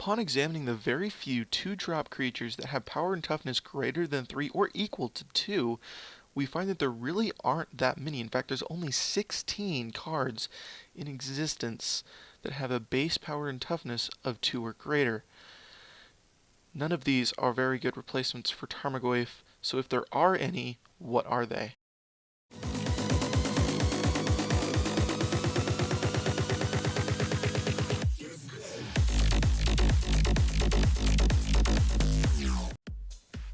Upon examining the very few 2-drop creatures that have power and toughness greater than 3 or equal to 2, we find that there really aren't that many. In fact, there's only 16 cards in existence that have a base power and toughness of 2 or greater. None of these are very good replacements for Tarmogoyf, so if there are any, what are they?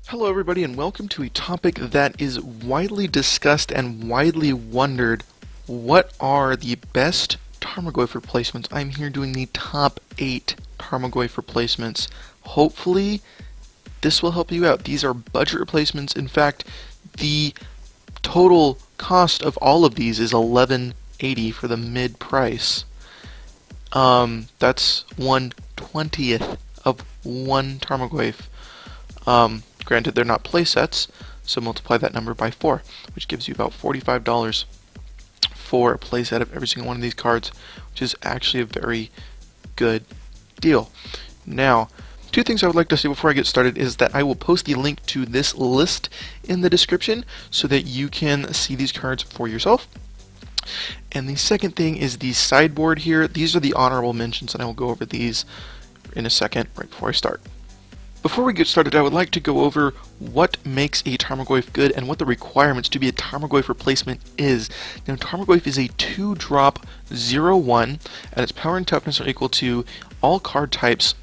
Hello everybody and welcome to a topic that is widely discussed and widely wondered. What are the best Tarmogoyf replacements? I'm here doing the top 8 Tarmogoyf replacements. Hopefully this will help you out. These are budget replacements. In fact, the total cost of all of these is $11.80 for the mid price. That's 1/20th of one Tarmogoyf. Granted, they're not playsets, so multiply that number by 4, which gives you about $45 for a playset of every single one of these cards, which is actually a very good deal. Now, two things I would like to say before I get started is that I will post the link to this list in the description so that you can see these cards for yourself. And the second thing is the sideboard here. These are the honorable mentions, and I will go over these in a second right before I start. Before we get started, I would like to go over what makes a Tarmogoyf good and what the requirements to be a Tarmogoyf replacement is. Now, Tarmogoyf is a 2-drop 0/1, and its power and toughness are equal to all card types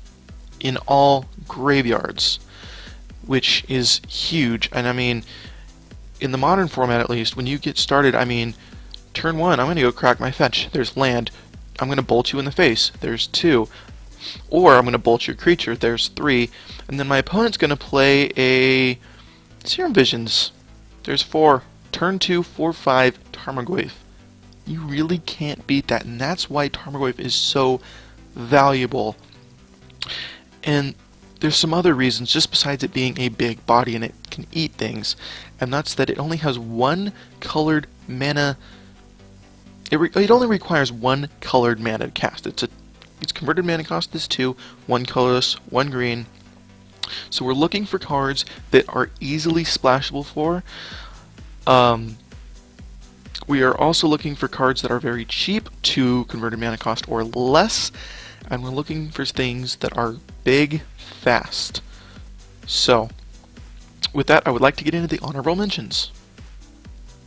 in all graveyards, which is huge. And I mean, in the modern format at least, when you get started, I mean, turn 1, I'm going to go crack my fetch. There's land. I'm going to bolt you in the face. There's 2. Or I'm going to bolt your creature. There's 3. And then my opponent's going to play a Serum Visions. There's 4. Turn 2, 4/5 Tarmogoyf. You really can't beat that, and that's why Tarmogoyf is so valuable. And there's some other reasons, just besides it being a big body and it can eat things, and that's that it only has one colored mana. It only requires one colored mana to cast. Its converted mana cost is 2, 1 colorless, 1 green. So we're looking for cards that are easily splashable for. We are also looking for cards that are very cheap, 2 converted mana cost or less. And we're looking for things that are big, fast. So, with that, I would like to get into the honorable mentions.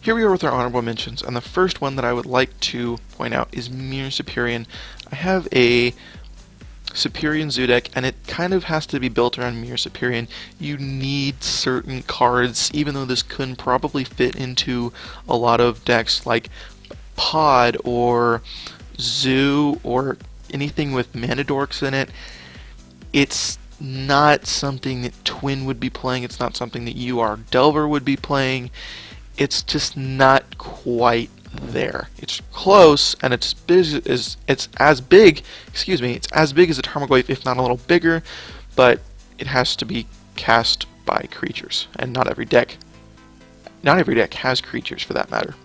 Here we are with our honorable mentions, and the first one that I would like to point out is Mirror Superior. I have a Superior Zoo deck, and it kind of has to be built around Mirror Superior. You need certain cards, even though this could probably fit into a lot of decks like Pod or Zoo or anything with mana dorks in it. It's not something that Twin would be playing. It's not something that UR Delver would be playing. It's just not quite there. It's close, and it's as big as a Tarmogoyf, if not a little bigger, but it has to be cast by creatures, and not every deck has creatures for that matter.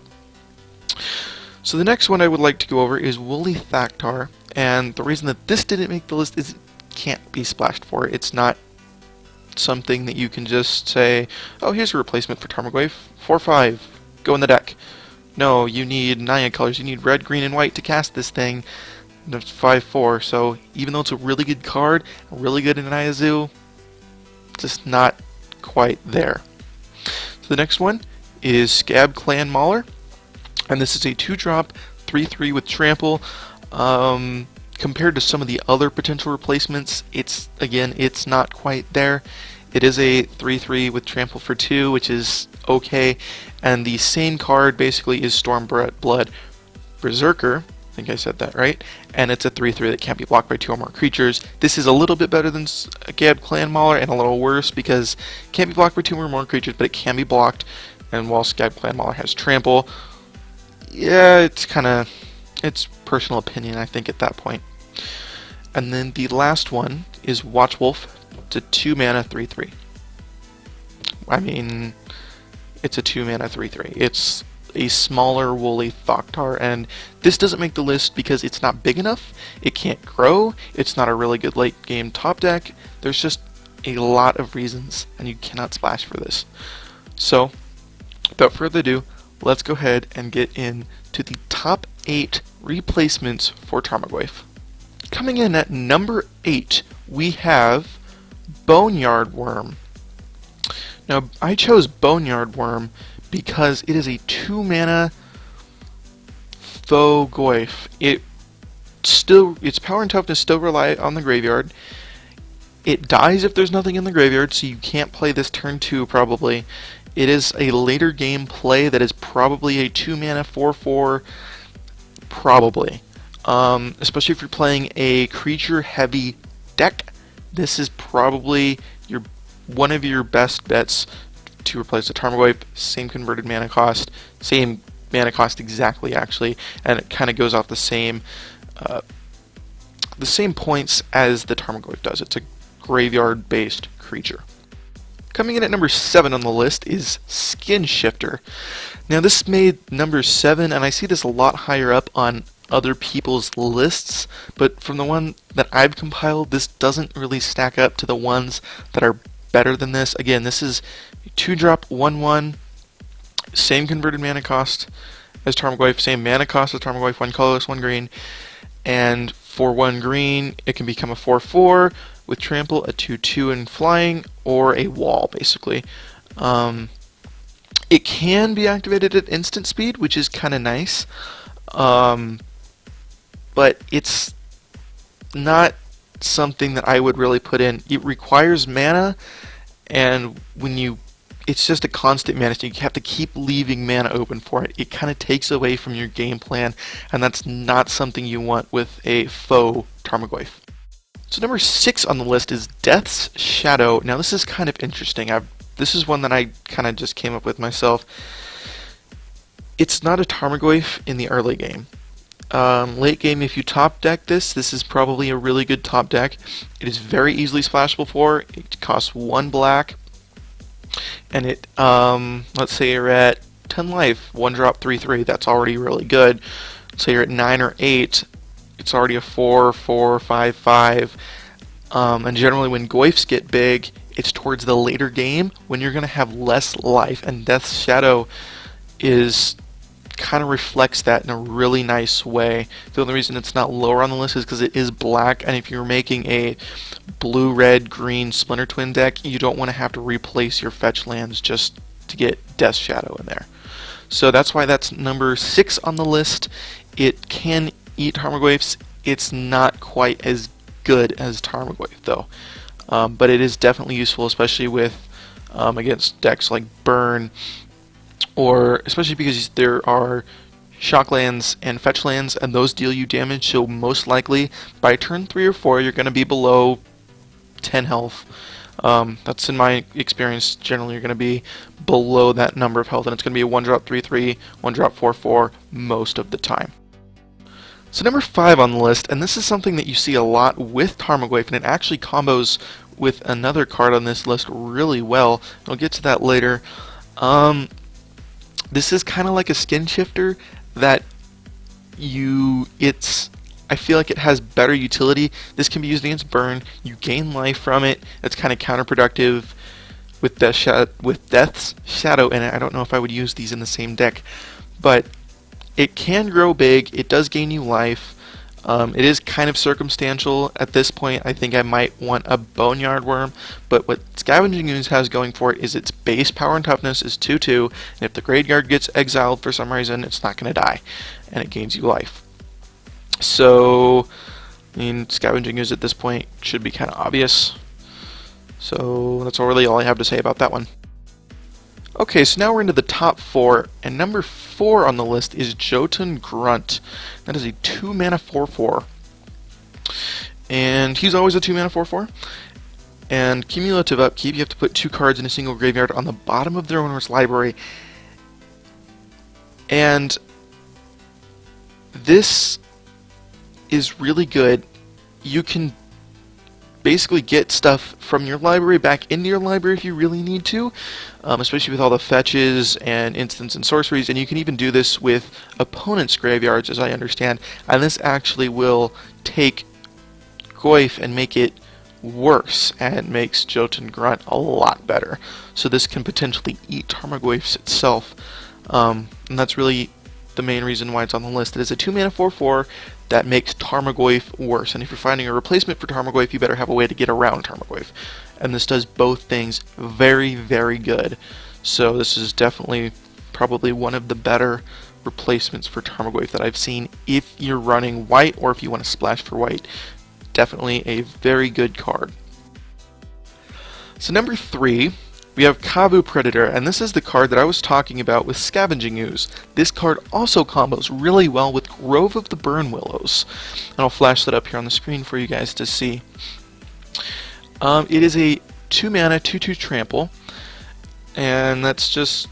So the next one I would like to go over is Woolly Thaktar, and the reason that this didn't make the list is it can't be splashed for. It's not something that you can just say, oh, here's a replacement for Tarmogoyf, 4/5, go in the deck. No, you need 9 colors. You need red, green, and white to cast this thing. That's 5/4, so even though it's a really good card, really good in Naya Zoo, just not quite there. So the next one is Scab Clan Mauler, and this is a 2-drop 3/3 with trample. Compared to some of the other potential replacements, it's not quite there. It is a 3/3 with trample for 2, which is okay, and the same card basically is Stormblood Berserker. I think I said that right. And it's a 3/3 that can't be blocked by 2 or more creatures. This is a little bit better than Scab Clan Mauler, and a little worse because it can't be blocked by 2 or more creatures, but it can be blocked. And while Scab Clan Mauler has trample, yeah, it's personal opinion, I think, at that point. And then the last one is Watchwolf. It's a 2 mana 3/3. I mean, it's a 2 mana 3/3. It's a smaller woolly Thoktar, and this doesn't make the list because it's not big enough, it can't grow, it's not a really good late game top deck. There's just a lot of reasons, and you cannot splash for this. So, without further ado, let's go ahead and get into the top 8 replacements for Tarmogoyf. Coming in at number 8, we have Boneyard Worm. Now, I chose Boneyard Worm because it is a 2-mana faux Goyf. Its power and toughness still rely on the graveyard. It dies if there's nothing in the graveyard, so you can't play this turn 2 probably. It is a later game play that is probably a 2-mana 4/4, probably. Especially if you're playing a creature-heavy deck, this is probably one of your best bets to replace the Tarmogoyf. Same converted mana cost, same mana cost exactly actually, and it kind of goes off the same points as the Tarmogoyf does. It's a graveyard-based creature. Coming in at number 7 on the list is Skinshifter. Now this made number 7, and I see this a lot higher up on other people's lists, but from the one that I've compiled, this doesn't really stack up to the ones that are better than this. Again, this is 2-drop 1/1, same converted mana cost as Tarmogoyf, same mana cost as Tarmogoyf, 1 colorless, 1 green, and for 1 green, it can become a 4/4 with trample, a 2/2 and flying, or a wall, basically. It can be activated at instant speed, which is kind of nice, but it's not something that I would really put in. It requires mana, and it's just a constant mana, so you have to keep leaving mana open for it. It kind of takes away from your game plan, and that's not something you want with a faux Tarmogoyf. So number 6 on the list is Death's Shadow. Now this is kind of interesting. This is one that I kind of just came up with myself. It's not a Tarmogoyf in the early game. Late game, if you top deck this is probably a really good top deck. It is very easily splashable for. It costs 1 black, and it let's say you're at 10 life, 1-drop 3/3. That's already really good. So you're at 9 or 8. It's already a 4/4, 5/5. And generally, when Goyfs get big, it's towards the later game when you're going to have less life, and Death's Shadow kind of reflects that in a really nice way. The only reason it's not lower on the list is because it is black, and if you're making a blue, red, green Splinter Twin deck, you don't want to have to replace your fetch lands just to get Death's Shadow in there. So that's why that's number 6 on the list. It can eat Tarmogoyfs. It's not quite as good as Tarmogoyf though, but it is definitely useful, especially with against decks like Burn, or especially because there are shock lands and fetch lands, and those deal you damage, so most likely by turn 3 or 4 you're going to be below 10 health. That's in my experience. Generally you're going to be below that number of health, and it's going to be a 1-drop 3/3, 1-drop 4/4 most of the time. So number 5 on the list, and this is something that you see a lot with Tarmogoyf, and it actually combos with another card on this list really well. I'll get to that later. This is kind of like a Skinshifter that I feel like it has better utility. This can be used against Burn. You gain life from it. It's kind of counterproductive with Death's Shadow in it. I don't know if I would use these in the same deck, but it can grow big. It does gain you life. It is kind of circumstantial at this point. I think I might want a Boneyard Worm, but what Scavenging Ooze has going for it is its base power and toughness is 2/2, and if the graveyard gets exiled for some reason, it's not going to die, and it gains you life. So, I mean, Scavenging Ooze at this point should be kind of obvious. So that's really all I have to say about that one. Okay, so now we're into the top 4, and number 4 on the list is Jotun Grunt. That is a 2-mana 4/4. And he's always a 2-mana 4/4. And cumulative upkeep, you have to put 2 cards in a single graveyard on the bottom of their owner's library. And this is really good. You can basically get stuff from your library back into your library if you really need to, especially with all the fetches and instants and sorceries, and you can even do this with opponents' graveyards, as I understand, and this actually will take Goyf and make it worse, and makes Jotun Grunt a lot better. So this can potentially eat Tarmogoyfs itself, and that's really the main reason why it's on the list. It is a 2-mana 4/4 that makes Tarmogoyf worse, and if you're finding a replacement for Tarmogoyf, you better have a way to get around Tarmogoyf. And this does both things very, very good. So this is definitely probably one of the better replacements for Tarmogoyf that I've seen if you're running white or if you want to splash for white. Definitely a very good card. So number 3, we have Kavu Predator, and this is the card that I was talking about with Scavenging Ooze. This card also combos really well with Grove of the Burn Willows. And I'll flash that up here on the screen for you guys to see. It is a 2-mana 2/2 trample, and that's just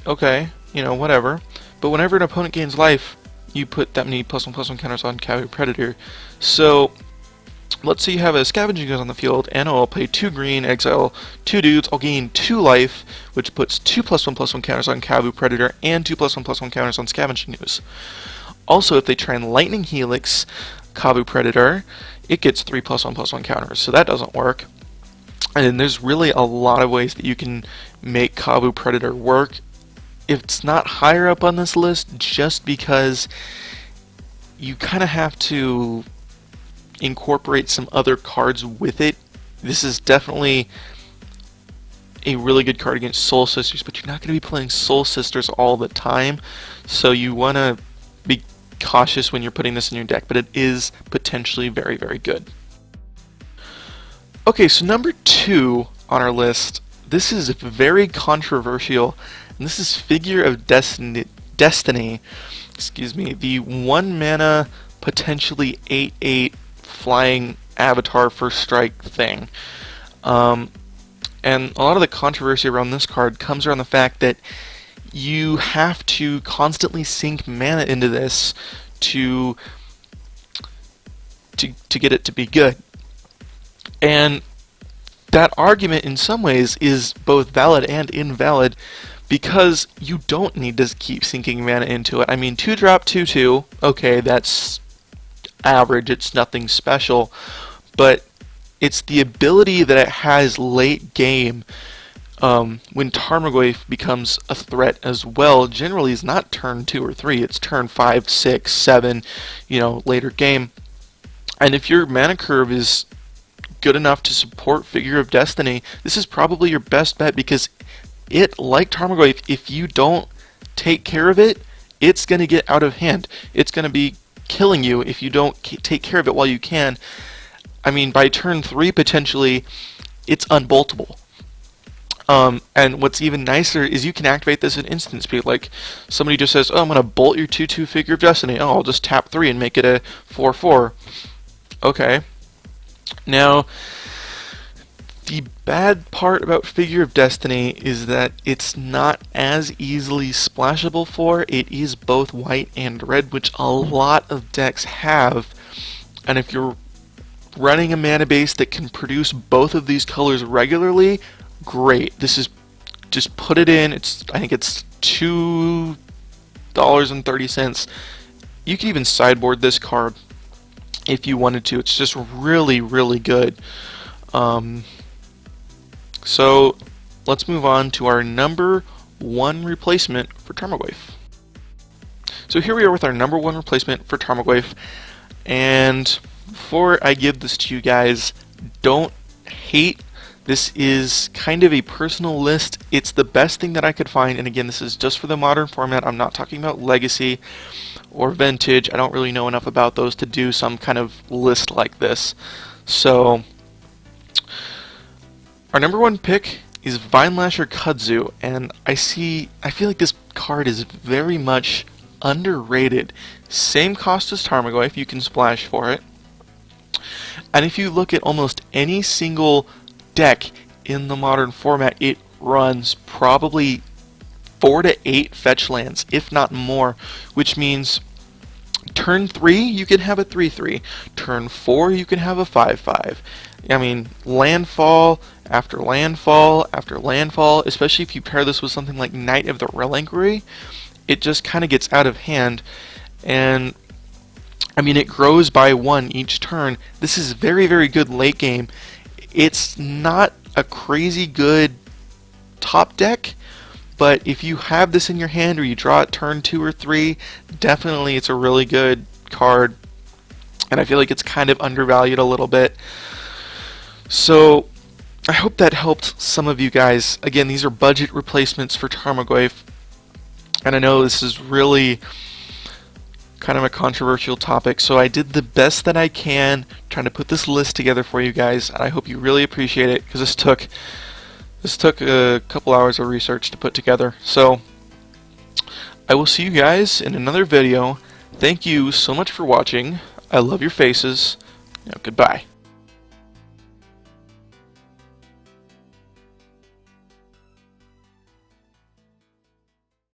okay, you know, whatever. But whenever an opponent gains life, you put that many +1/+1 counters on Kavu Predator. So let's say you have a Scavenging Ooze on the field, and I'll pay 2 green, exile 2 dudes, I'll gain 2 life, which puts 2 +1/+1 counters on Kavu Predator, and 2 +1/+1 counters on Scavenging Ooze. Also, if they try and Lightning Helix Kavu Predator, it gets 3 +1/+1 counters, so that doesn't work. And there's really a lot of ways that you can make Kavu Predator work. It's not higher up on this list just because you kind of have to incorporate some other cards with it. This is definitely a really good card against Soul Sisters, but you're not going to be playing Soul Sisters all the time, so you want to be cautious when you're putting this in your deck, but it is potentially very, very good. Okay, so number 2 on our list, this is very controversial, and this is Figure of Destiny, excuse me, the 1-mana, potentially 8/8 flying avatar first strike thing. And a lot of the controversy around this card comes around the fact that you have to constantly sink mana into this to get it to be good. And that argument in some ways is both valid and invalid, because you don't need to keep sinking mana into it. I mean, 2-drop 2/2, okay, that's average, it's nothing special, but it's the ability that it has late game, when Tarmogoyf becomes a threat as well. Generally is not turn 2 or 3, it's turn 5, 6, 7, you know, later game. And if your mana curve is good enough to support Figure of Destiny, this is probably your best bet, because it, like Tarmogoyf, if you don't take care of it, it's going to get out of hand. It's going to be killing you if you don't take care of it while you can. I mean, by turn 3, potentially, it's unboltable. And what's even nicer is you can activate this in instant speed. Like, somebody just says, oh, I'm going to bolt your 2/2 Figure of Destiny. Oh, I'll just tap 3 and make it a 4/4. Okay. Now, the bad part about Figure of Destiny is that it's not as easily splashable for. It is both white and red, which a lot of decks have. And if you're running a mana base that can produce both of these colors regularly, great. This is, just put it in. I think it's $2.30. You can even sideboard this card if you wanted to. It's just really, really good. So let's move on to our number 1 replacement for Tarmogoyf. So here we are with our number 1 replacement for Tarmogoyf, and before I give this to you guys, don't hate. This is kind of a personal list. It's the best thing that I could find, and again, this is just for the modern format. I'm not talking about Legacy or Vintage. I don't really know enough about those to do some kind of list like this. So our number 1 pick is Lasher Kudzu, and I feel like this card is very much underrated. Same cost as Tarmogoyf, you can splash for it. And if you look at almost any single deck in the modern format, it runs probably 4 to 8 fetch lands, if not more, which means turn 3 you can have a 3/3, turn 4 you can have a 5/5. I mean, landfall after landfall after landfall, especially if you pair this with something like Knight of the Reliquary, it just kind of gets out of hand. And I mean, it grows by 1 each turn. This is very, very good late game. It's not a crazy good top deck, but if you have this in your hand or you draw it turn 2 or 3, definitely it's a really good card. And I feel like it's kind of undervalued a little bit. So I hope that helped some of you guys. Again, these are budget replacements for Tarmogoyf. And I know this is really kind of a controversial topic, so I did the best that I can trying to put this list together for you guys, and I hope you really appreciate it, because this took a couple hours of research to put together. So I will see you guys in another video. Thank you so much for watching. I love your faces. Goodbye.